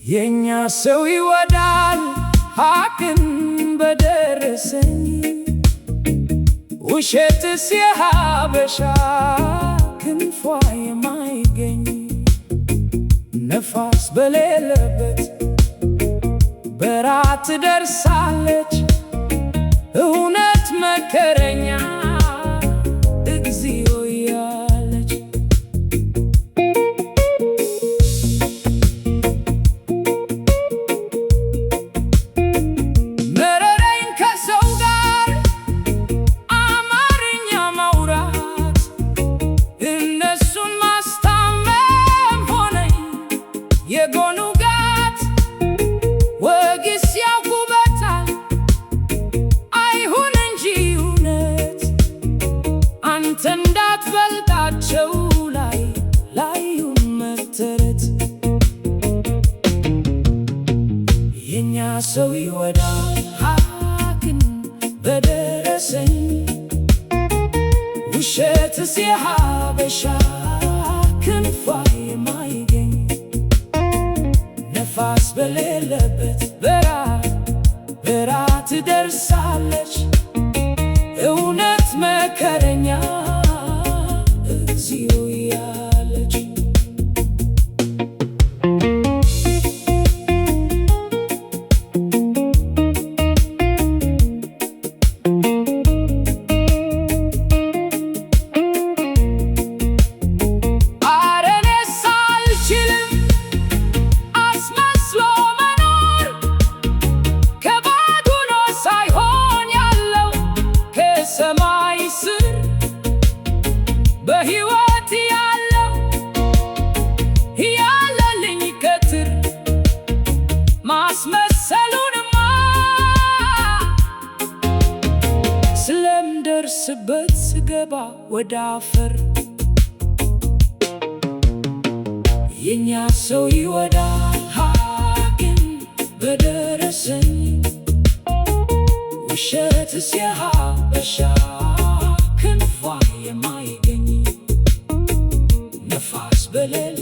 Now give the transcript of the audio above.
የኛ ሰው ይወዳል ሐቅን በደረሰኝ ውሸትስ የሀበሻ ክንፏ የማይገኝ ነፋስ በሌለበት በራት ትደርሳለች እውነት መከረኛ እግዚኦ እያለች መረረኝ ከሰው ጋር አማርኛ ማውራት እነሱን ማስታመም ሆነኝ የጎኑ ጋት ወግስ ያውቁበታል አይሁን እንጂ እውነት አንተ እንዳትበልጣቸው ላዩን መተረት የኛ ሰው ይወዳል ሐቅን በደረሰኝ ውሸትስ የሀበሻ ክንፏ የማይገኝ ነፋስ በሌለበት በራት ትደርሳለች እውነት መከረኛ እግዚኦ እያለች ኧረ እኔስ አልችልም አስመስሎ መኖር ከባዶ ነው ሳይሆን ያለው ከሰማይ ስር በሕይወት ያለልኝ ከትር ማስመሰሉንማ ስለምደርስበት ስገባ ወደ አፈር የኛ ሰው ይወዳል ሐቅን በደረሰኝ ውሸትስ የሀበሻ ክንፏ የማይገኝ ነፋስ በሌለበት